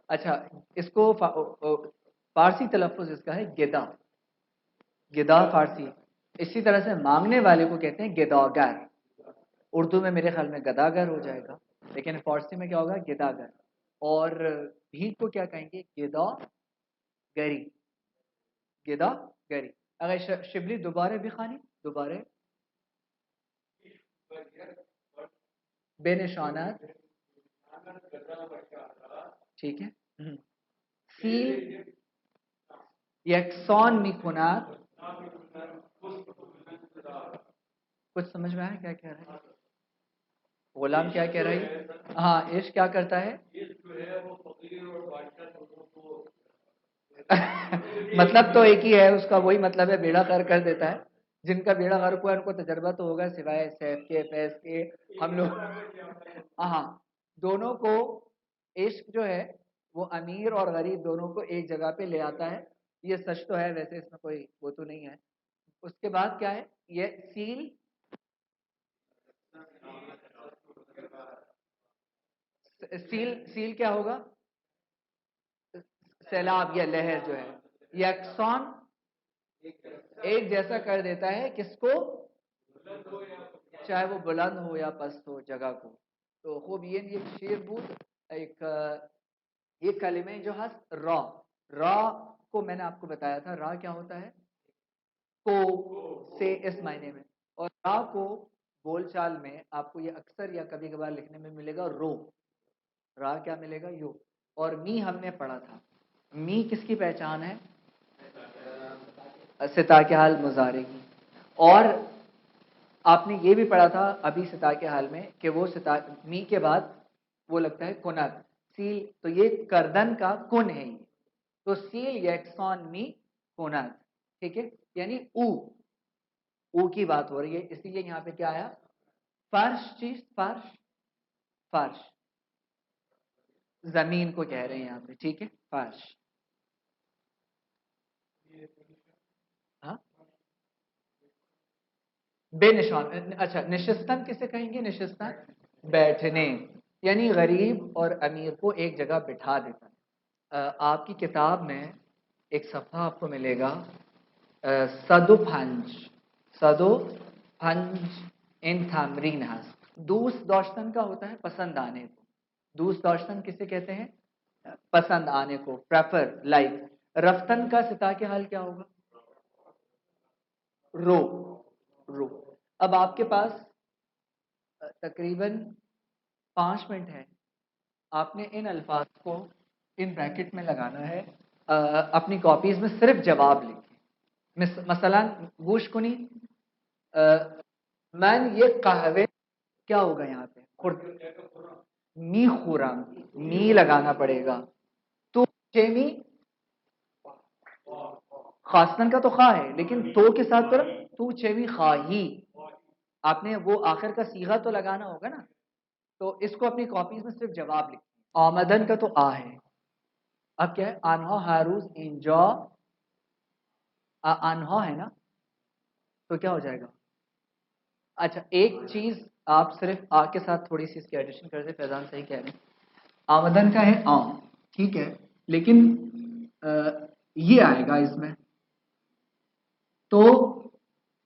Speaker 1: اچھا اس کو فارسی تلفظ اس کا ہے گدا. گدا فارسی. اسی طرح سے مانگنے والے کو کہتے ہیں گداگر. اردو میں میرے خیال میں گداگر ہو جائے گا لیکن فارسی میں کیا ہوگا؟ گداگر. اور بھیڑ کو کیا کہیں گے؟ گدا گری. گدا گری. اگر شبلی دوبارہ بخوانی. دوبارہ بے نشانت. ٹھیک ہے. سیل یکسان میکند. کچھ سمجھ میں آیا کیا کہہ رہے ہیں؟ غلام کیا کہہ رہی ہے؟ ہاں عشق کیا کرتا ہے؟ مطلب تو ایک ہی ہے اس کا. وہی مطلب ہے بیڑا غرق کر دیتا ہے. جن کا بیڑا غرق ہوا ہے ان کو تجربہ تو ہوگا سوائے سیف کے فیض کے. ہم لوگ ہاں دونوں کو عشق جو ہے وہ امیر اور غریب دونوں کو ایک جگہ پہ لے آتا ہے. یہ سچ تو ہے ویسے اس میں کوئی وہ تو نہیں ہے. اس کے بعد کیا ہے؟ یہ سیل سیل کیا ہوگا؟ سیلاب یا لہر جو ہے یکساں ایک جیسا کر دیتا ہے. کس کو؟ چاہے وہ بلند ہو یا پست ہو جگہ کو. تو خوب یہ شیر بود ایک یہ کلمے جو ہے را. را کو میں نے آپ کو بتایا تھا. را کیا ہوتا ہے؟ کو سے اس معنی میں. اور را کو بول چال میں آپ کو یہ اکثر یا کبھی کبھار لکھنے میں ملے گا رو. را کیا ملے گا؟ یو. اور می ہم نے پڑھا تھا. می کس کی پہچان ہے؟ ستا کے حال مضارع کی. اور آپ نے یہ بھی پڑھا تھا ابھی ستا کے حال میں کہ وہ ستا می کے بعد وہ لگتا ہے کنت. سیل تو یہ کردن کا کن ہے. یہ تو سیل یکسان می کنت. ٹھیک ہے. یعنی او کی بات ہو رہی ہے اس لیے یہاں پہ کیا آیا؟ فرش. چیز فرش. فرش زمین کو کہہ رہے ہیں یہاں پہ. ٹھیک ہے. فرش. ہاں بے نشان. اچھا نشستن کسے کہیں گے؟ نشستن بیٹھنے. یعنی غریب اور امیر کو ایک جگہ بٹھا دیتا ہے. آپ کی کتاب میں ایک صفحہ آپ کو ملے گا صدو پنج. صدو پنج ان تمرین هست. دوست داشتن کا ہوتا ہے پسند آنے کو. دوست داشتن کسے کہتے ہیں؟ پسند آنے کو. Prefer like. رفتن کا ستا کے حال کیا ہوگا؟ رو. رو. اب آپ کے پاس تقریباً 5 منٹ ہے. آپ نے ان الفاظ کو ان بریکٹ میں لگانا ہے. اپنی کاپیز میں صرف جواب لکھیں. مثلا گوش کنی من یہ قہوے کیا ہوگا یہاں پہ می خورم می لگانا پڑے گا. تو چیمی خاصن کا تو خواہ ہے لیکن تو کے ساتھ تو چیمی خواہی آپ نے وہ آخر کا صیغہ تو لگانا ہوگا نا. تو اس کو اپنی کاپیز میں صرف جواب لکھیں. آمدن کا تو آ ہے. اب کیا ہے آنہا ہاروز انجا آنہا ہے نا تو کیا ہو جائے گا. اچھا ایک چیز آپ صرف آ کے ساتھ تھوڑی سی اس کی ایڈیشن کر دیں. فیضان صحیح کہہ رہے ہیں آمدن کا ہے ٹھیک ہے لیکن یہ آئے گا اس میں تو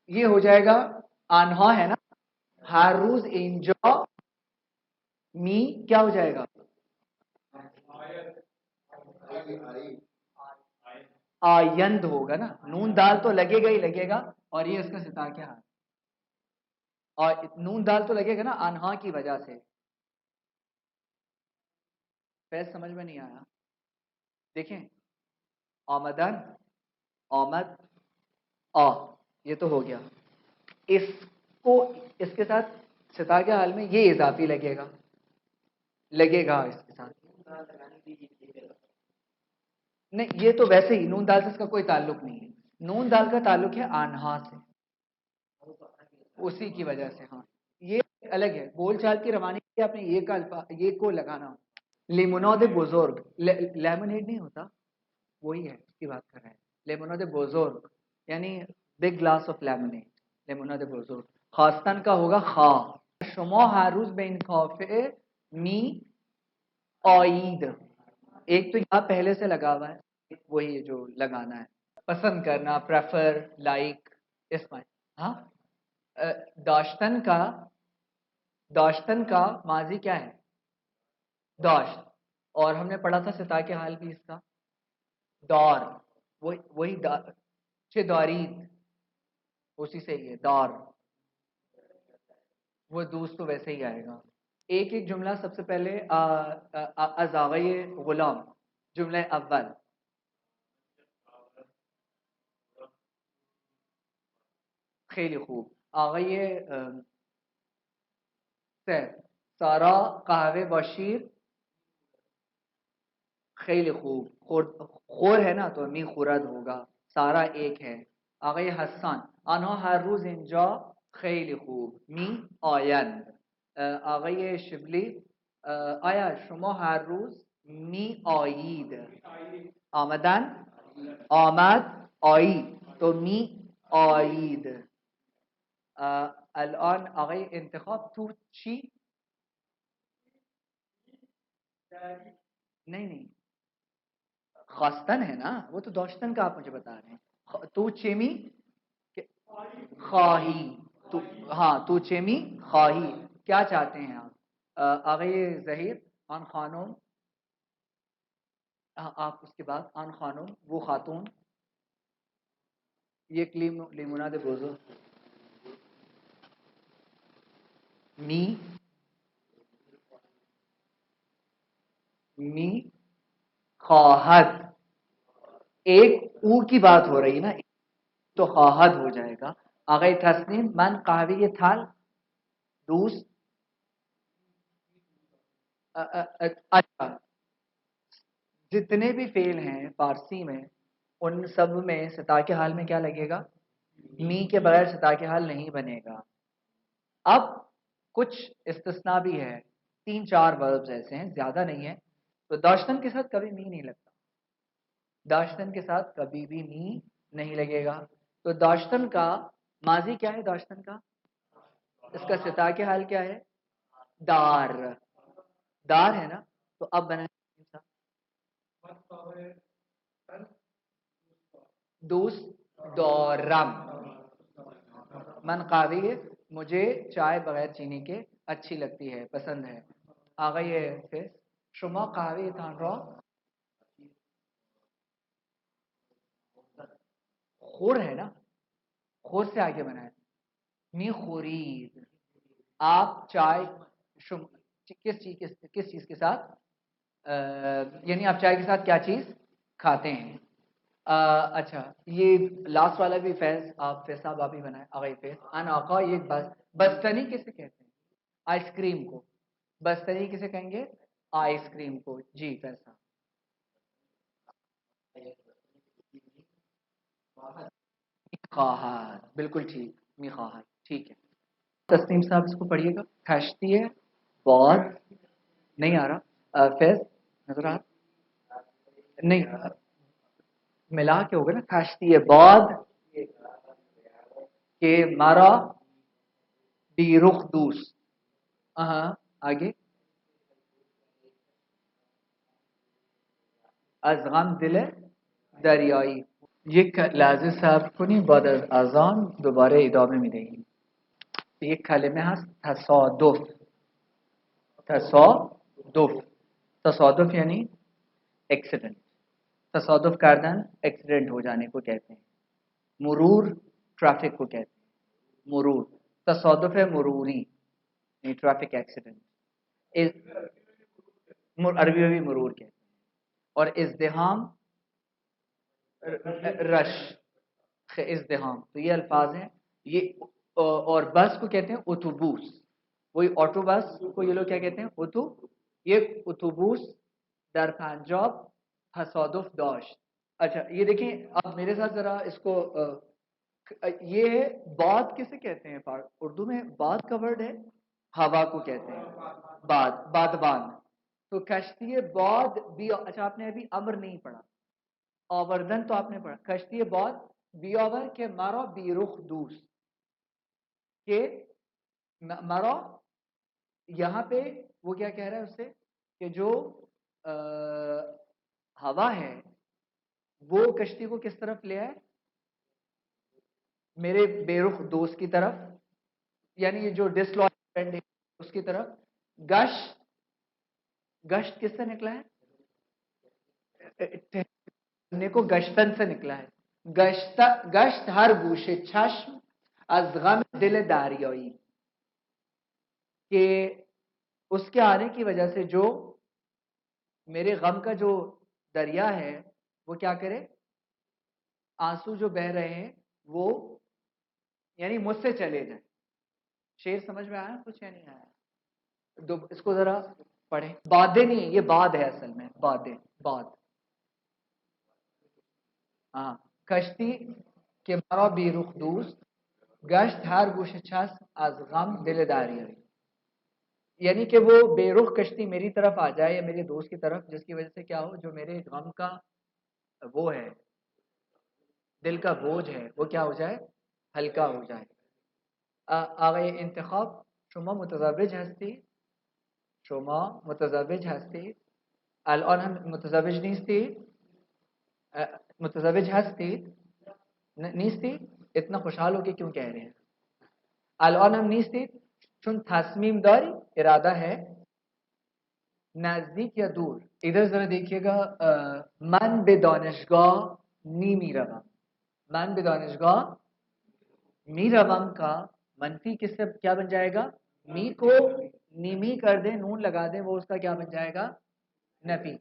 Speaker 1: یہ ہو جائے گا آنہا ہے نا ہر روز انجا می کیا ہو جائے گا آیند ہوگا نا. نون دال تو لگے گا ہی لگے گا اور یہ اس کا ستا کیا ہے اور نون دال تو لگے گا نا آنہا کی وجہ سے. فیض سمجھ میں نہیں آیا. دیکھیں آمدن آمد یہ تو ہو گیا. اس کو اس کے ساتھ ستا کے حال میں یہ اضافی لگے گا اس کے ساتھ. نہیں یہ تو ویسے ہی نون دال سے اس کا کوئی تعلق نہیں ہے. نون دال کا تعلق ہے آنہا سے اسی کی وجہ سے. ہاں یہ الگ ہے. بول چال کی روانی کے آپ نے یہ کو لگانا ہو. لیموناد بزرگ لیمونیڈ نہیں ہوتا وہی ہے اس کی بات کر رہے ہیں. لیموناد بزرگ یعنی بگ گلاس آف لیمونیڈ. لیموناد بزرگ خواستن کا ہوگا خا. شما ہر روز بین کافے می آئید. ایک تو یہاں پہلے سے لگا ہوا ہے وہی جو لگانا ہے. پسند کرنا پریفر لائک اس میں. ہاں داشتن کا ماضی کیا ہے داشت. اور ہم نے پڑھا تھا ستا کے حال بھی اس کا دور. وہی دارید اسی سے ہی ہے دار. وہ دوست تو ویسے ہی آئے گا. ایک ایک جملہ سب سے پہلے ازاغی غلام جملہ اول. خیلی خوب. آغای سارا قهوه با شیر. خیلی خوب. خور ہے نا تو می خورد ہوگا. سارا ایک ہے. آقای حسان آنها هر روز اینجا. خیلی خوب. می آیند. آقای شبلی آیا شما هر روز می آیید. آمدن آمد آیید تو می آیید. الان آقای انتخاب تو چی نہیں خواستن ہے نا وہ تو داشتن کا آپ مجھے بتا رہے ہیں. تو چیمی خواہی. تو ہاں تو چیمی خواہی کیا چاہتے ہیں آپ. آقای ظہیر آن خانم آپ اس کے بعد آن خانم وہ خاتون یہ لیموناد بوزو می خواہد. ایک او کی بات ہو رہی ہے نا تو خواہد ہو جائے گا. آقای تسنیم من قهوه تل دوست. اچھا جتنے بھی فعل ہیں فارسی میں ان سب میں ستا کے حال میں کیا لگے گا می کے بغیر ستا کے حال نہیں بنے گا. اب کچھ استثناء بھی ہے. 3-4 وربز ایسے ہیں زیادہ نہیں ہے. تو داشتن کے ساتھ کبھی می نہیں لگتا. داشتن کے ساتھ کبھی بھی می نہیں لگے گا. تو داشتن کا ماضی کیا ہے داشتن کا اس کا ستا کے حال کیا ہے دار. دار ہے نا تو اب بنا دوست دورم. من قاوی مجھے چائے بغیر چینی کے اچھی لگتی ہے پسند ہے. آگے پھر شما قهوه تان را خور ہے نا خور سے آگے بنا ہے می خورید. آپ چائے کس چیز کے ساتھ یعنی آپ چائے کے ساتھ کیا چیز کھاتے ہیں. اچھا یہ لاسٹ والا بھی فیض صاحب آپ ہی بنائے. آگے فیض ان آقا یہ بستنی کسے کہتے ہیں؟ آئس کریم کو. بستنی کسے کہیں گے؟ آئس کریم کو. جی فیض صاحب. میخواہت بالکل ٹھیک. میخواہت ٹھیک ہے. تسنیم صاحب اس کو پڑھیے گا. کھشتی ہے بہت نہیں آ رہا. فیض نظر آ نہیں ملا کے ہوگا نا. کھشتی ہے باد کہ مارا بی رخ دوس. ہاں آگے از غم دل دریائی. یہ لازم صاحب کو نہیں بعد از اذان دوباره ادامه میدهیم. یک کلمه هست تصادف. تصادف. تصادف یعنی ایکسیڈنٹ. تصادف کردن ایکسیڈنٹ ہو جانے کو کہتے ہیں. مرور ٹریفک کو کہتے ہیں. مرور تصادف مروری یعنی ٹریفک ایکسیڈنٹ. عربی میں بھی مرور کہتے ہیں. اور ازدحام رش ازدحام. تو یہ الفاظ ہیں یہ. اور بس کو کہتے ہیں اتوبوس. وہی آٹو بس کو یہ لوگ کیا کہتے ہیں؟ اتو. یہ اتوبوس در پنجاب تصادف داشت. اچھا یہ دیکھیں اب میرے ساتھ ذرا اس کو. یہ باد کسے کہتے ہیں؟ اردو میں باد کا ورڈ ہے. ہوا کو کہتے ہیں باد. بادبان. تو کشتی باد بھی. اچھا آپ نے ابھی امر نہیں پڑھا. آوردن تو آپ نے پڑھا. کشتی باد بیاور کے مرا بی رخ دوس. کہ مرا یہاں پہ وہ کیا کہہ رہا ہے اس سے کہ جو ہوا ہے وہ کشتی کو کس طرف لے آئے؟ میرے بے رخ دوست کی طرف. یعنی یہ جو ڈسلوائل اس کی طرف. گشت گشت کس سے نکلا ہے؟ کو گشتن سے نکلا ہے. گشت ہر گوشے چشم از غم دل دریائی. کہ اس کے آنے کی وجہ سے جو میرے غم کا جو دریا ہے وہ کیا کرے؟ آنسو جو بہ رہے ہیں وہ یعنی مجھ سے چلے جائیں. شعر سمجھ میں آیا کچھ یا نہیں آیا؟ اس کو ذرا پڑھیں. بادیں نہیں یہ باد ہے اصل میں. بادیں باد. ہاں کشتی کے مرا بی رخ دوست گشت ہر گوش چس از غم دل دریائی. یعنی کہ وہ بے رخ کشتی میری طرف آ جائے یا میرے دوست کی طرف جس کی وجہ سے کیا ہو؟ جو میرے غم کا وہ ہے دل کا بوجھ ہے وہ کیا ہو جائے؟ ہلکا ہو جائے. آقای انتخاب شما متزوج هستی؟ شما متزوج هستی؟ الان هم متزوج نیستی؟ متزوج هستی؟ نیستی؟ اتنا خوشحال ہو کے کیوں کہہ رہے ہیں؟ الان هم نیستی؟ چون تصمیم داری ارادہ ہے نزدیک یا دور. ادھر ذرا دیکھیے گا. من به دانشگاه نمی روم. من به دانشگاه می روم کا منفی کس سے کیا بن جائے گا؟ می کو نیمی کر دیں نون لگا دیں وہ اس کا کیا بن جائے گا؟ نفی.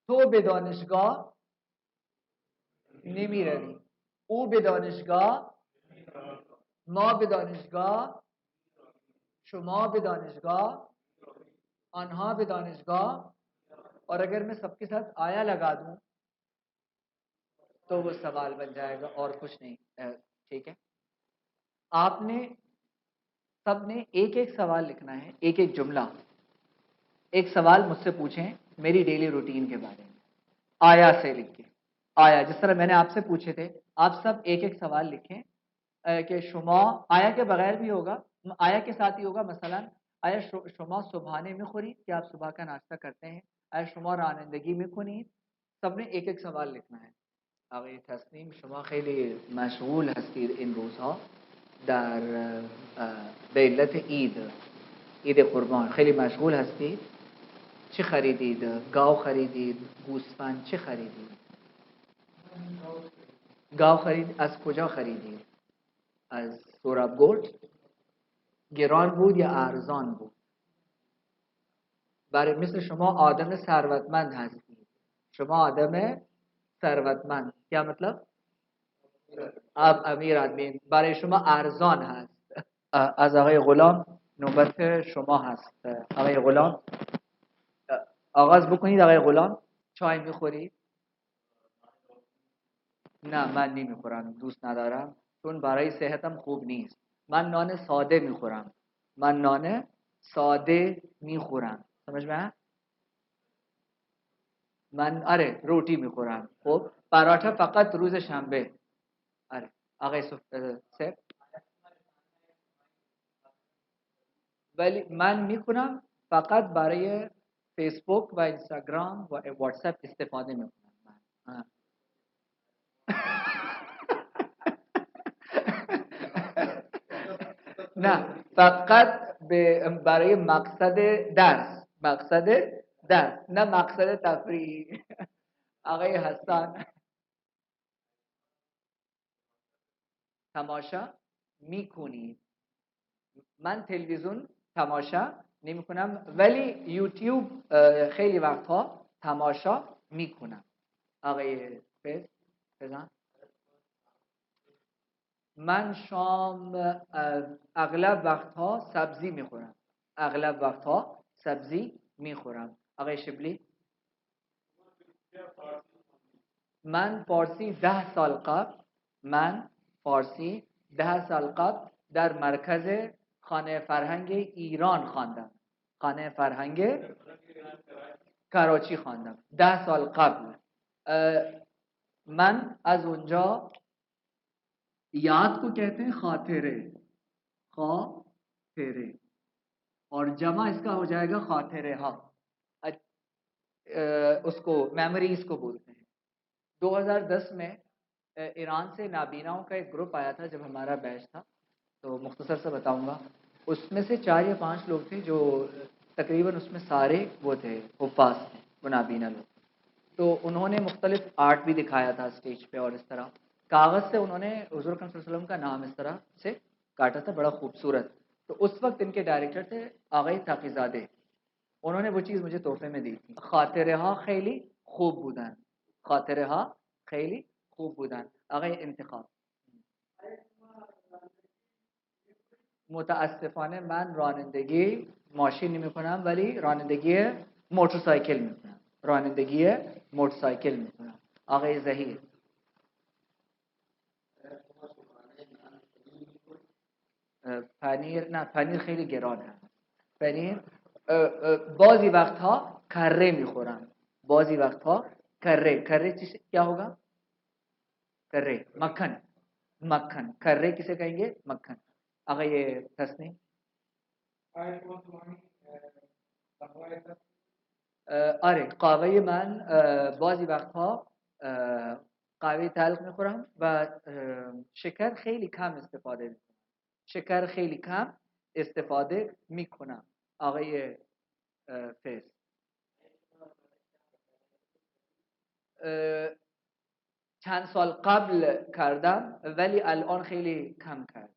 Speaker 1: تو به دانشگاه نمی روی. او به دانشگاه ما به دانشگاه شما به دانشگاه آنها به دانشگاه. اور اگر میں سب کے ساتھ آیا لگا دوں تو وہ سوال بن جائے گا اور کچھ نہیں. ٹھیک ہے. آپ نے سب نے ایک ایک سوال لکھنا ہے. ایک ایک جملہ. ایک سوال مجھ سے پوچھیں میری ڈیلی روٹین کے بارے میں. آیا سے لکھ کے. آیا جس طرح میں نے آپ سے پوچھے تھے آپ سب ایک ایک سوال لکھیں کہ شما آیا کے بغیر بھی ہوگا آیا کے ساتھ ہی ہوگا. مثلا آیا شما صبحانے میں خورید کہ آپ صبح کا ناشتہ کرتے ہیں؟ آیا شما رانندگی می کنید؟ سب نے ایک ایک سوال لکھنا ہے. آقای تسنیم شما خیلی مشغول هستید این روزها در به علت عید قربان خیلی مشغول هستید. چه خریدید؟ گاو خریدید؟ گوسفند؟ چه خریدید؟ گاو خرید. از کجا خریدید؟ از سوراب گوشت. گران بود یا ارزان بود؟ برای مثل شما آدم ثروتمند هستید. شما آدم ثروتمند. کیا مطلب؟ آپ امیر آدمی، برای شما ارزان هست. از آقای غلام نوبت شما هست. آقای غلام آغاز بکنید. آقای غلام چای میخورید؟ نه من نمیخورم، دوست ندارم، چون برای صحتم خوب نیست. من نان ساده میخورم. من نان ساده میخورم. سمجھ میں؟ من آره روٹی میخورم. خب پراٹھا فقط روز شنبه. آره آقای سیف ولی من میکنم فقط برای فیسبوک و اینستاگرام و واتساپ استفاده میکنم. نه فقط برای مقصد درس. مقصد درس نه مقصد تفریح. آقای حسن تماشا میکنید؟ من تلویزیون تماشا نمی کنم ولی یوتیوب خیلی وقتها تماشا میکنم. آقای بزن. من شام اغلب وقتها سبزی میخورم. اغلب وقتها سبزی میخورم. آقای شبلی من فارسی 10 سال قبل من فارسی 10 سال قبل در مرکز خانه فرهنگ ایران خواندم. خانه فرهنگ کراچی خواندم 10 سال قبل. من از اونجا یاد کو کہتے ہیں خاطرے. خاطرے اور جمع اس کا ہو جائے گا خاطرے ہا. اس کو میموریز کو بولتے ہیں. 2010 میں ایران سے نابیناؤں کا ایک گروپ آیا تھا جب ہمارا بیچ تھا. تو مختصر سے بتاؤں گا. اس میں سے 4 یا 5 لوگ تھے جو تقریباً اس میں سارے وہ تھے حفاظ تھے، وہ نابینا لوگ. تو انہوں نے مختلف آرٹ بھی دکھایا تھا اسٹیج پہ، اور اس طرح کاغذ سے انہوں نے حضور اکرم صلی اللہ علیہ وسلم کا نام اس طرح سے کاٹا تھا، بڑا خوبصورت. تو اس وقت ان کے ڈائریکٹر تھے آغای تقیزاده. انہوں نے وہ چیز مجھے تحفے میں دی تھی. خاطره ها خیلی خوب بودن. خاطره ها خیلی خوب بودن. آقای انتخاب متاسفانه من رانندگی ماشین نمی کنم ولی رانندگی موتورسایکل می کنم. رانندگی موتورسایکل می کنم. آقای ظهیر پنیر نه، پنیر خیلی گران هست. پنیر بعضی وقتها کره میخورم. بعضی وقتها کره. کره چیز کیا ہوگا؟ کره مکھن. مکھن کره کسے کہیں گے؟ مکھن. آقای تسنیم آره قهوه من بعضی وقتها قهوه تلخ میخورم و شکر خیلی کم استفاده میکنم. شکر خیلی کم استفاده میکنم. آقای فیض چند سال قبل کردم ولی الان خیلی کم کردم.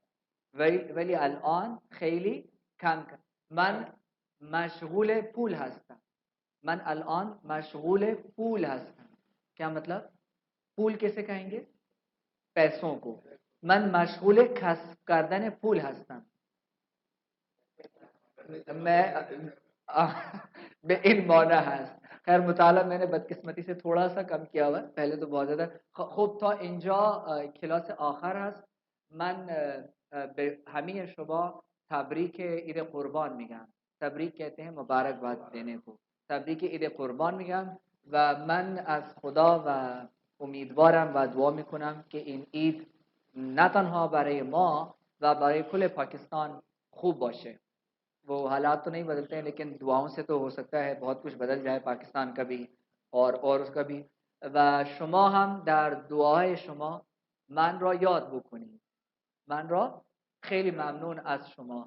Speaker 1: ولی الان خیلی کم کردم. من مشغول پول هستم. من الان مشغول پول هستم. کیا مطلب؟ پول کیسے کہیں گے؟ پیسوں کو. من مشغول کسب کردن پول هستم. میں به این معنی هست. خیر مطالعه میں نے بدقسمتی سے تھوڑا سا کم کیا ہوا، پہلے تو بہت زیادہ. خب تا اینجا کلاس آخر هست. من به همه شما تبریک عید قربان میگم. تبریک کہتے ہیں مبارکباد دینے کو. تبریک عید قربان میگم و من از خدا و امیدوارم و دعا میکنم که این عید نه تنها برای ما و برای کل پاکستان خوب باشه. وہ حالات تو نہیں بدلتے ہیں لیکن دعاؤں سے تو ہو سکتا ہے بہت کچھ بدل جائے پاکستان کا بھی اور اس کا بھی. و شما هم در دعای شما من را یاد بکنید. من را خیلی ممنون از شما.